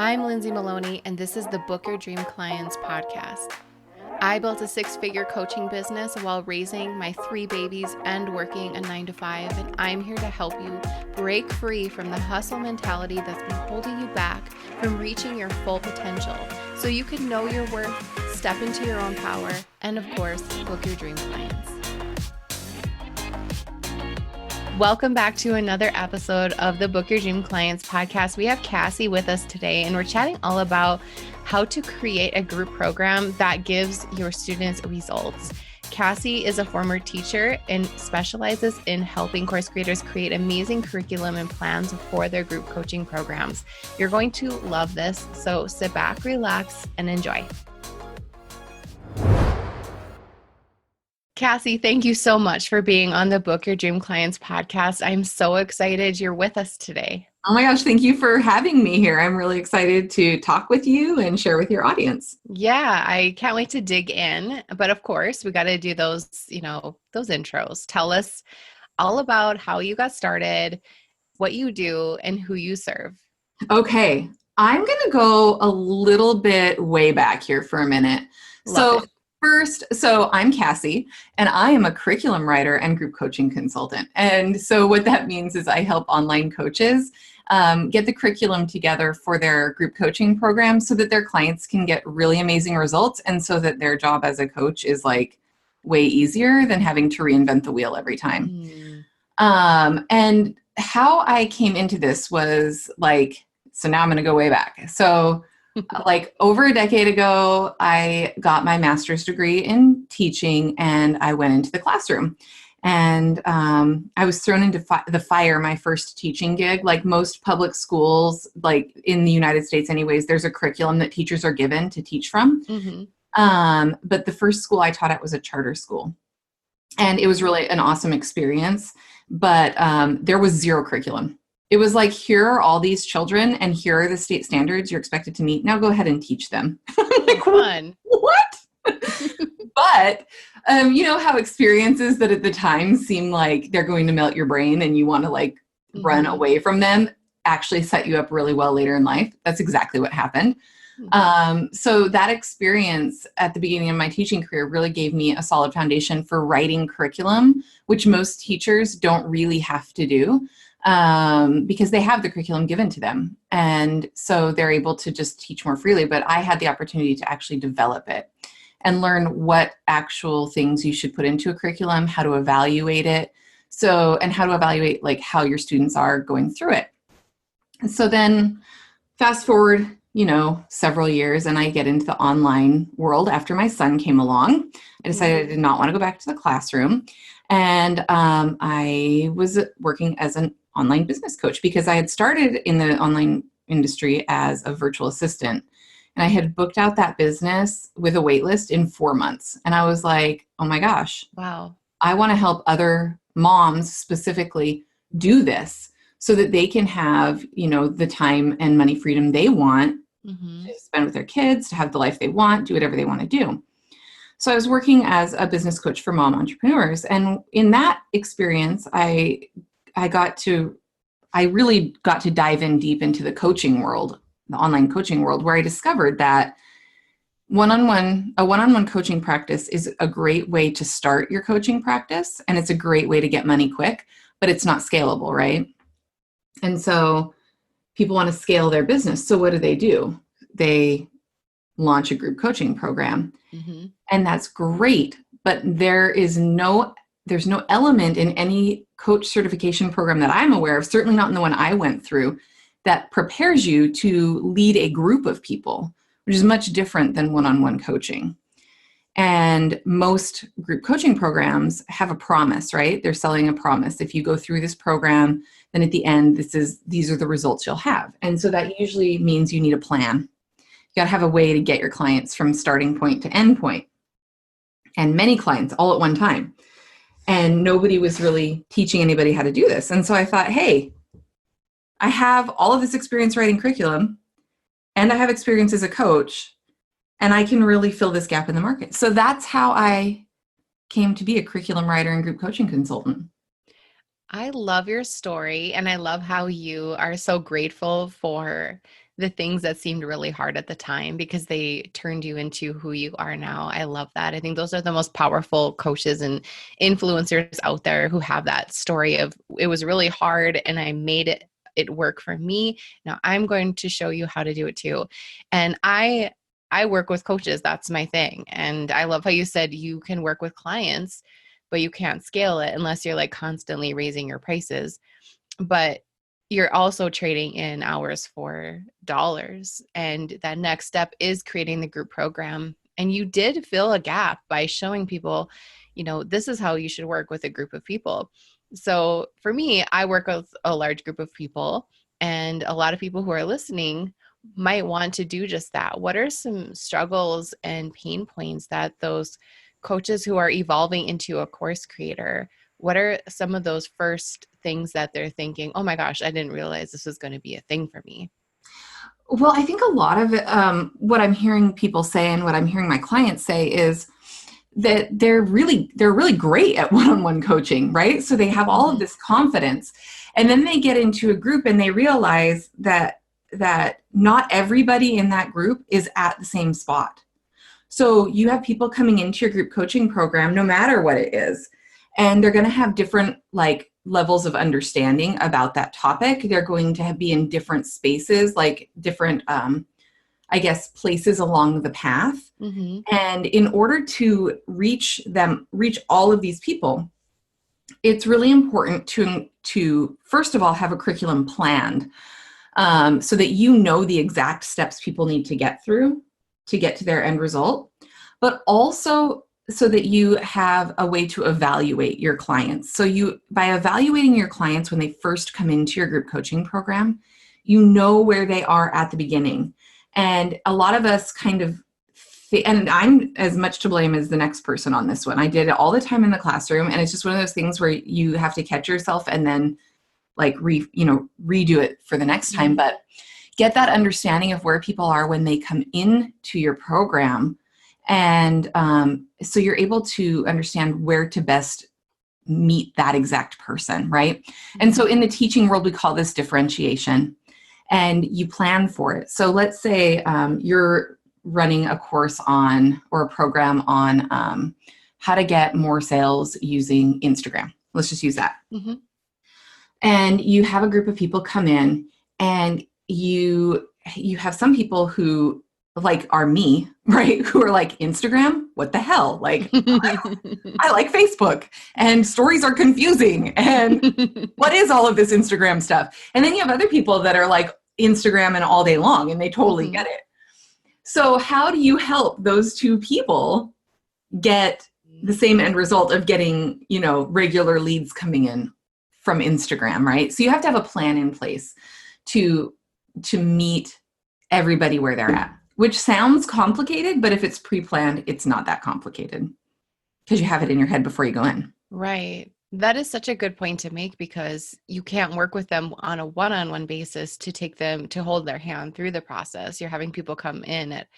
I'm Lindsay Maloney, and this is the Book Your Dream Clients podcast. I built a 6-figure coaching business while raising my 3 babies and working a 9-to-5, and I'm here to help you break free from the hustle mentality that's been holding you back from reaching your full potential so you can know your worth, step into your own power, and of course, book your dream clients. Welcome back to another episode of the Book Your Dream Clients podcast. We have Cassie with us today, and we're chatting all about how to create a group program that gives your students results. Cassie is a former teacher and specializes in helping course creators create amazing curriculum and plans for their group coaching programs. You're going to love this, so sit back, relax, and enjoy. Cassie, thank you so much for being on the Book Your Dream Clients podcast. I'm so excited you're with us today. Oh my gosh, thank you for having me here. I'm really excited to talk with you and share with your audience. Yeah, I can't wait to dig in. But of course, we got to do those intros. Tell us all about how you got started, what you do, and who you serve. Okay, I'm going to go a little bit way back here for a minute. Love it. First, I'm Cassie, and I am a curriculum writer and group coaching consultant. And so what that means is I help online coaches get the curriculum together for their group coaching program so that their clients can get really amazing results and so that their job as a coach is like way easier than having to reinvent the wheel every time. And how I came into this was so now I'm going to go way back. So over a decade ago, I got my master's degree in teaching and I went into the classroom. And I was thrown into the fire my first teaching gig. Like most public schools, like in the United States anyways, there's a curriculum that teachers are given to teach from. Mm-hmm. But the first school I taught at was a charter school. And it was really an awesome experience. But there was zero curriculum. It was like, here are all these children and here are the state standards you're expected to meet. Now go ahead and teach them. Like, fun. What? But you know how experiences that at the time seem like they're going to melt your brain and you want to run away from them actually set you up really well later in life. That's exactly what happened. So that experience at the beginning of my teaching career really gave me a solid foundation for writing curriculum, which most teachers don't really have to do. Because they have the curriculum given to them. And so they're able to just teach more freely. But I had the opportunity to actually develop it and learn what actual things you should put into a curriculum, how to evaluate it. And how to evaluate how your students are going through it. And so then fast forward, several years and I get into the online world after my son came along. I decided I did not want to go back to the classroom. And I was working as an online business coach because I had started in the online industry as a virtual assistant. And I had booked out that business with a wait list in 4 months. And I was like, oh my gosh, wow, I want to help other moms specifically do this so that they can have, the time and money freedom they want to spend with their kids, to have the life they want, do whatever they want to do. So I was working as a business coach for mom entrepreneurs. And in that experience, I really got to dive in deep into the coaching world, the online coaching world, where I discovered that a one-on-one coaching practice is a great way to start your coaching practice. And it's a great way to get money quick, but it's not scalable, right? And so people want to scale their business. So what do? They launch a group coaching program. Mm-hmm. And that's great. But there's no element in any coach certification program that I'm aware of, certainly not in the one I went through, that prepares you to lead a group of people, which is much different than one-on-one coaching. And most group coaching programs have a promise, right? They're selling a promise. If you go through this program, then at the end, these are the results you'll have. And so that usually means you need a plan. You got to have a way to get your clients from starting point to end point. And many clients all at one time. And nobody was really teaching anybody how to do this. And so I thought, hey, I have all of this experience writing curriculum and I have experience as a coach and I can really fill this gap in the market. So that's how I came to be a curriculum writer and group coaching consultant. I love your story, and I love how you are so grateful for the things that seemed really hard at the time because they turned you into who you are now. I love that. I think those are the most powerful coaches and influencers out there who have that story of it was really hard and I made it work for me. Now I'm going to show you how to do it too. And I work with coaches. That's my thing. And I love how you said you can work with clients, but you can't scale it unless you're like constantly raising your prices. But you're also trading in hours for dollars. And that next step is creating the group program. And you did fill a gap by showing people, this is how you should work with a group of people. So for me, I work with a large group of people, and a lot of people who are listening might want to do just that. What are some struggles and pain points that those coaches who are evolving into a course creator, what are some of those first things that they're thinking, oh my gosh, I didn't realize this was going to be a thing for me? Well, I think a lot of it, what I'm hearing people say and what I'm hearing my clients say is that they're really great at one-on-one coaching, right? So they have all of this confidence, and then they get into a group and they realize that not everybody in that group is at the same spot. So you have people coming into your group coaching program, no matter what it is, and they're going to have different levels of understanding about that topic. They're going to be in different spaces, like different, places along the path. Mm-hmm. And in order to reach all of these people, it's really important to first of all have a curriculum planned, so that you know the exact steps people need to get through to get to their end result, but also so that you have a way to evaluate your clients. So by evaluating your clients when they first come into your group coaching program, you know where they are at the beginning. And a lot of us and I'm as much to blame as the next person on this one. I did it all the time in the classroom, and it's just one of those things where you have to catch yourself and then redo it for the next time. But get that understanding of where people are when they come into your program. And so you're able to understand where to best meet that exact person, right? And so in the teaching world, we call this differentiation, and you plan for it. So let's say you're running a course or a program on how to get more sales using Instagram. Let's just use that. Mm-hmm. And you have a group of people come in, and you have some people who are me, right? Who are like, Instagram? What the hell? I like Facebook, and stories are confusing. And what is all of this Instagram stuff? And then you have other people that are like Instagram and all day long, and they totally get it. So how do you help those two people get the same end result of getting, regular leads coming in from Instagram, right? So you have to have a plan in place to meet everybody where they're at, which sounds complicated, but if it's pre-planned, it's not that complicated because you have it in your head before you go in. Right. That is such a good point to make, because you can't work with them on a one-on-one basis to take them to hold their hand through the process. You're having people come in at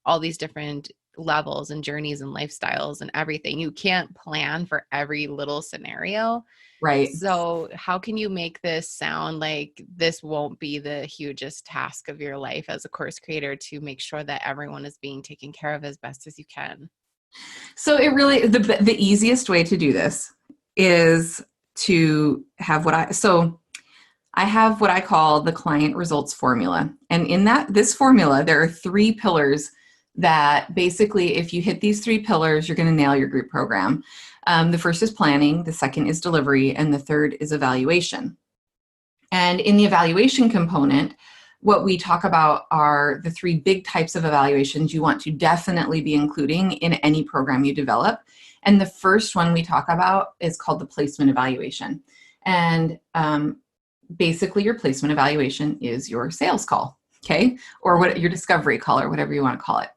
all these different levels and journeys and lifestyles and everything. You can't plan for every little scenario. Right. So how can you make this sound like this won't be the hugest task of your life as a course creator to make sure that everyone is being taken care of as best as you can? So it really, the easiest way to do this is to have I have what I call the client results formula. And in this formula, there are 3 pillars that basically, if you hit these 3 pillars, you're going to nail your group program. The first is planning, the second is delivery, and the third is evaluation. And in the evaluation component, what we talk about are the 3 big types of evaluations you want to definitely be including in any program you develop. And the first one we talk about is called the placement evaluation. And basically your placement evaluation is your sales call, okay? Or what your discovery call, or whatever you want to call it.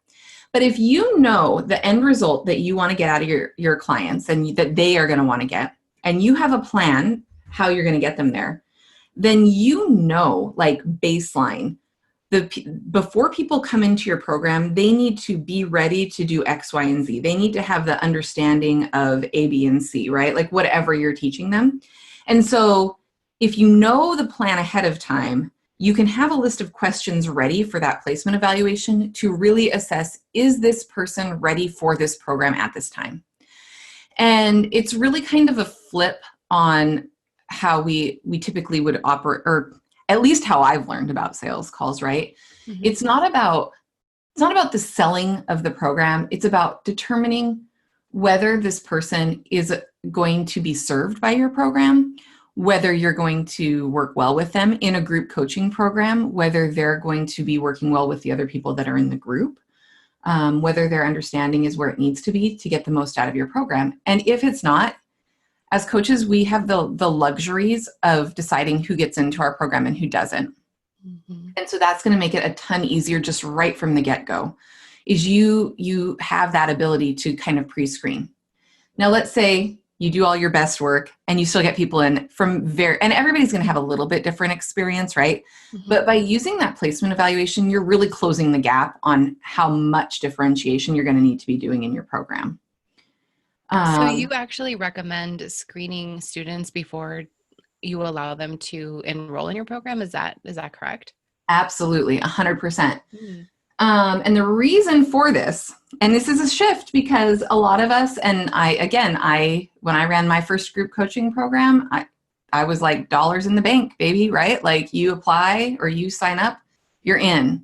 But if you know the end result that you want to get out of your clients and that they are going to want to get, and you have a plan how you're going to get them there, then baseline, before people come into your program, they need to be ready to do X, Y, and Z. They need to have the understanding of A, B, and C, right? Like whatever you're teaching them. And so if you know the plan ahead of time, you can have a list of questions ready for that placement evaluation to really assess, is this person ready for this program at this time? And it's really kind of a flip on how we typically would operate, or at least how I've learned about sales calls, right? Mm-hmm. It's not about the selling of the program. It's about determining whether this person is going to be served by your program, whether you're going to work well with them in a group coaching program, whether they're going to be working well with the other people that are in the group, whether their understanding is where it needs to be to get the most out of your program. And if it's not, as coaches, we have the luxuries of deciding who gets into our program and who doesn't. Mm-hmm. And so that's going to make it a ton easier just right from the get-go, is you have that ability to kind of pre-screen. Now, let's say you do all your best work and you still get people in from and everybody's going to have a little bit different experience, right? Mm-hmm. But by using that placement evaluation, you're really closing the gap on how much differentiation you're going to need to be doing in your program. So you actually recommend screening students before you allow them to enroll in your program? Is that correct? Absolutely, 100%. Mm. And the reason for this, and this is a shift because a lot of us, and when I ran my first group coaching program, I was like, dollars in the bank, baby, right? Like, you apply or you sign up, you're in.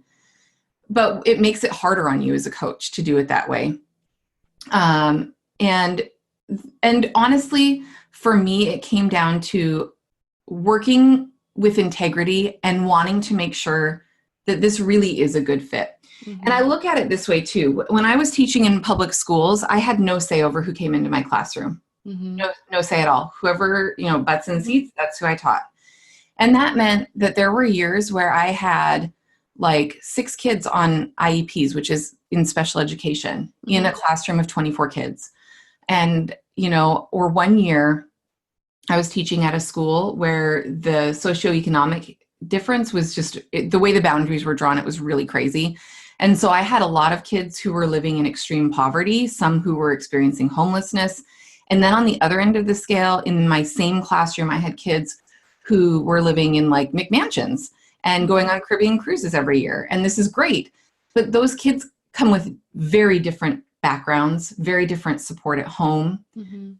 But it makes it harder on you as a coach to do it that way. And honestly, for me, it came down to working with integrity and wanting to make sure that this really is a good fit. Mm-hmm. And I look at it this way too. When I was teaching in public schools, I had no say over who came into my classroom. Mm-hmm. No say at all. Whoever, butts in seats, that's who I taught. And that meant that there were years where I had like 6 kids on IEPs, which is in special education, mm-hmm. in a classroom of 24 kids. And, or one year I was teaching at a school where the socioeconomic difference was just the way the boundaries were drawn. It was really crazy. And so I had a lot of kids who were living in extreme poverty, some who were experiencing homelessness. And then on the other end of the scale, in my same classroom, I had kids who were living in like McMansions and going on Caribbean cruises every year. And this is great. But those kids come with very different backgrounds, very different support at home, mm-hmm.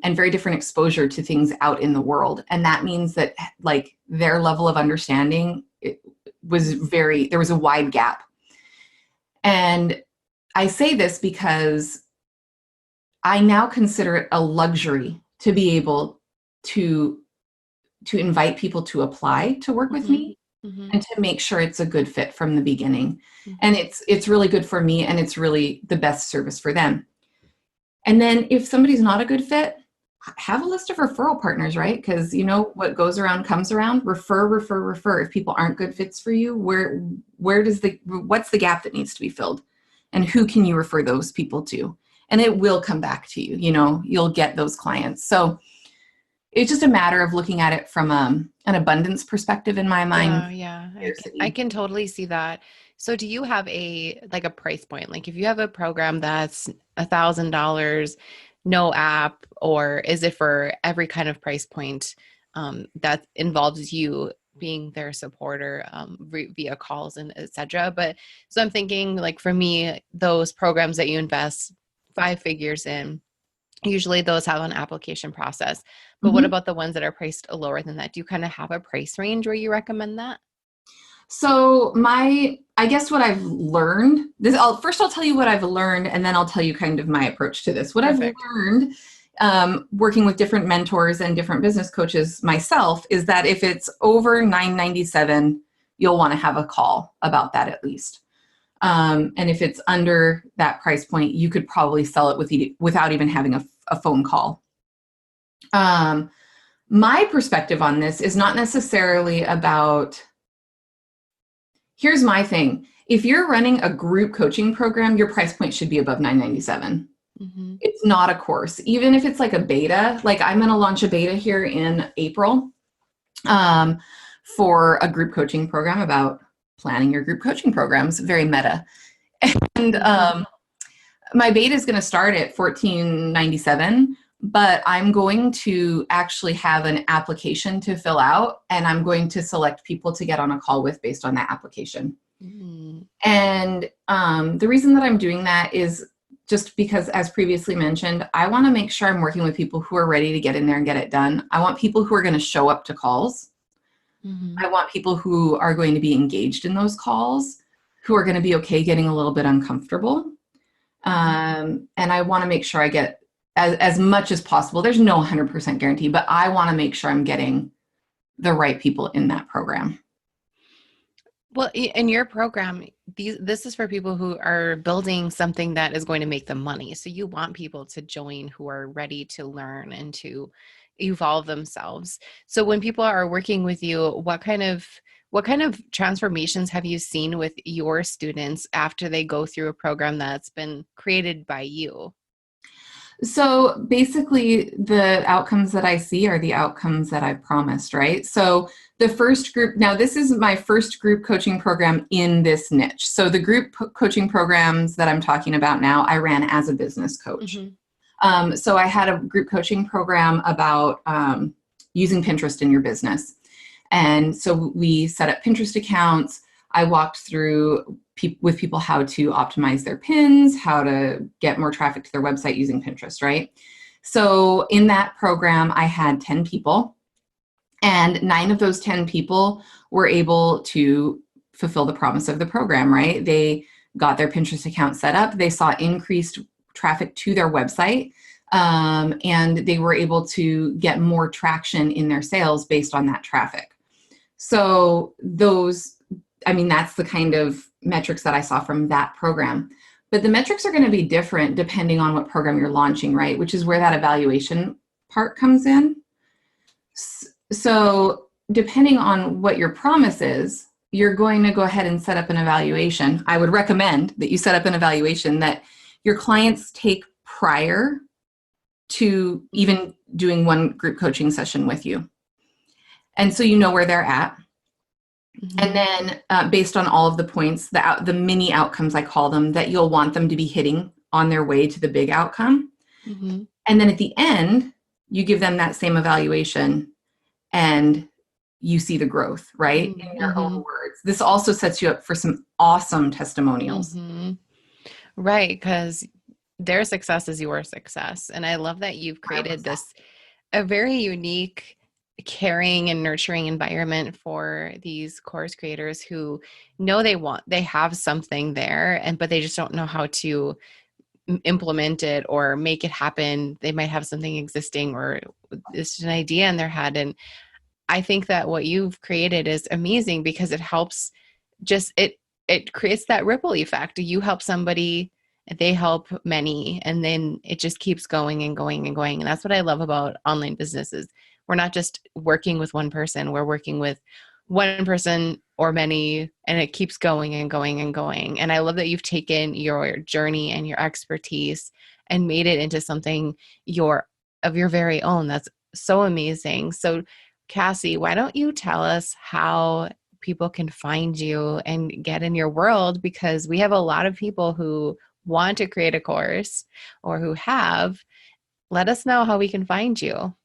And very different exposure to things out in the world. And that means that like their level of understanding, there was a wide gap. And I say this because I now consider it a luxury to be able to invite people to apply to work mm-hmm. with me. Mm-hmm. And to make sure it's a good fit from the beginning. Mm-hmm. And it's really good for me, and it's really the best service for them. And then if somebody's not a good fit, have a list of referral partners, right? Because what goes around comes around. Refer. If people aren't good fits for you, what's the gap that needs to be filled? And who can you refer those people to? And it will come back to you. You'll get those clients. So it's just a matter of looking at it from an abundance perspective in my mind. Oh, yeah. I can totally see that. So do you have a price point? Like if you have a program that's $1,000, no app, or is it for every kind of price point that involves you being their supporter via calls and et cetera? But so I'm thinking like for me, those programs that you invest 5 figures in, usually those have an application process. But mm-hmm. what about the ones that are priced lower than that? Do you kind of have a price range where you recommend that? So I guess what I've learned, I'll tell you what I've learned, and then I'll tell you kind of my approach to this. What Perfect. I've learned working with different mentors and different business coaches myself is that if it's over $997, you'll want to have a call about that at least. And if it's under that price point, you could probably sell it without even having a phone call. My perspective on this is not necessarily about, here's my thing. If you're running a group coaching program, your price point should be above $997. Mm-hmm. It's not a course. Even if it's like a beta, like I'm going to launch a beta here in April for a group coaching program about planning your group coaching programs, very meta. And my beta is going to start at $14.97, but I'm going to actually have an application to fill out, and I'm going to select people to get on a call with based on that application. Mm. And the reason that I'm doing that is just because, as previously mentioned, I want to make sure I'm working with people who are ready to get in there and get it done. I want people who are going to show up to calls. Mm-hmm. I want people who are going to be engaged in those calls, who are going to be okay getting a little bit uncomfortable. And I want to make sure I get as much as possible. There's no 100% guarantee, but I want to make sure I'm getting the right people in that program. Well, in your program, this is for people who are building something that is going to make them money. So you want people to join who are ready to learn and to evolve themselves. So when people are working with you, what kind of transformations have you seen with your students after they go through a program that's been created by you? So basically, the outcomes that I see are the outcomes that I've promised, right? So the first group, now this is my first group coaching program in this niche. So the group coaching programs that I'm talking about now, I ran as a business coach. Mm-hmm. So I had a group coaching program about using Pinterest in your business. And so we set up Pinterest accounts. I walked through with people how to optimize their pins, how to get more traffic to their website using Pinterest, right? So in that program, I had 10 people, and 9 of those 10 people were able to fulfill the promise of the program, right? They got their Pinterest account set up. They saw increased traffic to their website, and they were able to get more traction in their sales based on that traffic. So that's the kind of metrics that I saw from that program. But the metrics are going to be different depending on what program you're launching, right? Which is where that evaluation part comes in. So depending on what your promise is, you're going to go ahead and set up an evaluation. I would recommend that you set up an evaluation that your clients take prior to even doing one group coaching session with you. And so you know where they're at. Mm-hmm. And then based on all of the points, the mini outcomes, I call them, that you'll want them to be hitting on their way to the big outcome. Mm-hmm. And then at the end, you give them that same evaluation and you see the growth, right? Mm-hmm. In your own words. This also sets you up for some awesome testimonials. Mm-hmm. Right, because their success is your success. And I love that you've created a very unique, caring and nurturing environment for these course creators who know they have something there, but they just don't know how to implement it or make it happen. They might have something existing or it's an idea in their head. And I think that what you've created is amazing because it helps it creates that ripple effect. You help somebody, they help many, and then it just keeps going and going and going. And that's what I love about online businesses. We're not just working with one person, we're working with one person or many, and it keeps going and going and going. And I love that you've taken your journey and your expertise and made it into something of your very own. That's so amazing. So Cassie, why don't you tell us how people can find you and get in your world? Because we have a lot of people who want to create a course or who have. Let us know how we can find you.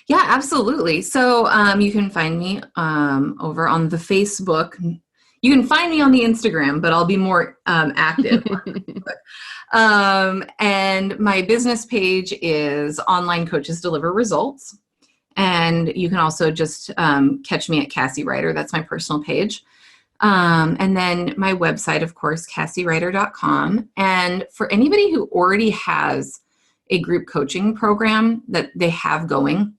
Yeah, absolutely. So you can find me over on the Facebook. You can find me on the Instagram, but I'll be more active on Facebook. And my business page is Online Coaches Deliver Results. And you can also just catch me at Cassie Writer. That's my personal page. And then my website, of course, cassiewriter.com. And for anybody who already has a group coaching program that they have going,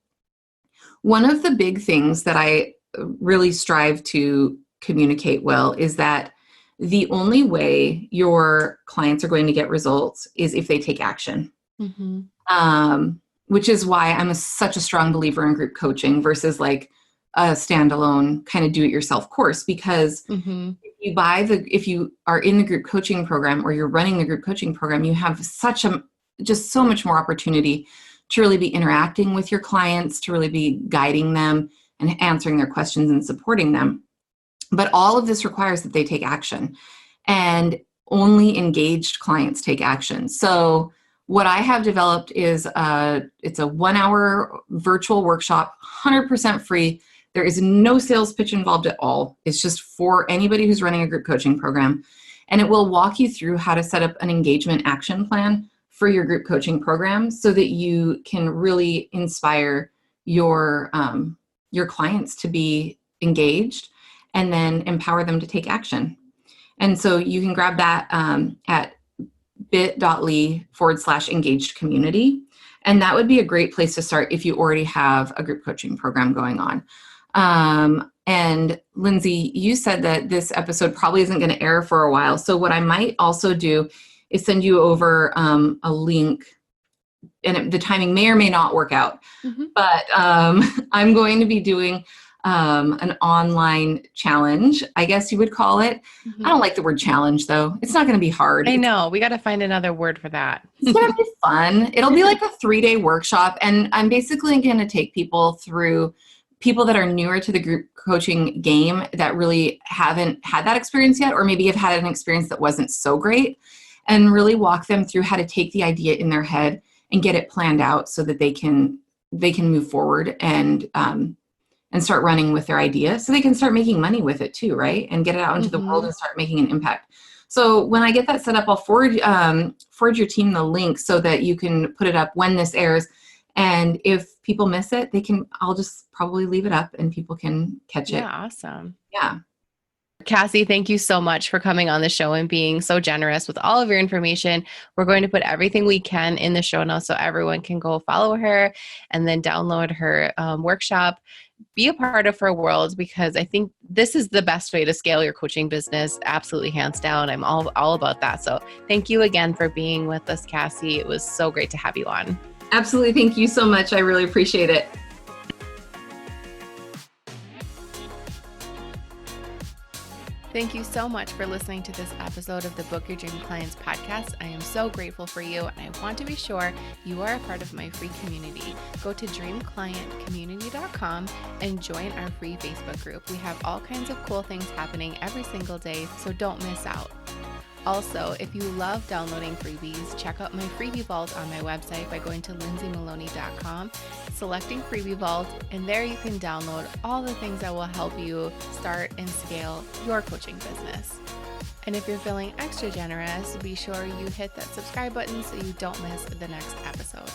one of the big things that I really strive to communicate well is that the only way your clients are going to get results is if they take action. Mm-hmm. Which is why I'm such a strong believer in group coaching versus like a standalone kind of do-it-yourself course. Because mm-hmm. if you are in the group coaching program or you're running the group coaching program, you have just so much more opportunity to really be interacting with your clients, to really be guiding them and answering their questions and supporting them. But all of this requires that they take action, and only engaged clients take action. So What I have developed is it's a 1-hour virtual workshop, 100% free. There is no sales pitch involved at all. It's just for anybody who's running a group coaching program. And it will walk you through how to set up an engagement action plan for your group coaching program so that you can really inspire your clients to be engaged and then empower them to take action. And so you can grab that at bit.ly/engaged community. And that would be a great place to start if you already have a group coaching program going on. And Lindsay, you said that this episode probably isn't going to air for a while. So what I might also do is send you over a link, and the timing may or may not work out, but I'm going to be doing an online challenge, I guess you would call it. I don't like the word challenge though. It's not going to be hard. I know. We got to find another word for that. It's going to be fun. It'll be like a 3-day workshop. And I'm basically going to take people that are newer to the group coaching game that really haven't had that experience yet, or maybe have had an experience that wasn't so great, and really walk them through how to take the idea in their head and get it planned out so that they can move forward and start running with their idea, so they can start making money with it too, right? And get it out into the world and start making an impact. So when I get that set up, I'll forward your team the link so that you can put it up when this airs. And if people miss it, I'll just probably leave it up and people can catch it. Yeah, awesome. Yeah. Cassie, thank you so much for coming on the show and being so generous with all of your information. We're going to put everything we can in the show notes so everyone can go follow her and then download her workshop. Be a part of her world, because I think this is the best way to scale your coaching business. Absolutely, hands down. I'm all about that. So thank you again for being with us, Cassie. It was so great to have you on. Absolutely. Thank you so much. I really appreciate it. Thank you so much for listening to this episode of the Book Your Dream Clients podcast. I am so grateful for you, and I want to be sure you are a part of my free community. Go to dreamclientcommunity.com and join our free Facebook group. We have all kinds of cool things happening every single day, so don't miss out. Also, if you love downloading freebies, check out my freebie vault on my website by going to lindsaymaloney.com, selecting freebie vault, and there you can download all the things that will help you start and scale your coaching business. And if you're feeling extra generous, be sure you hit that subscribe button so you don't miss the next episode.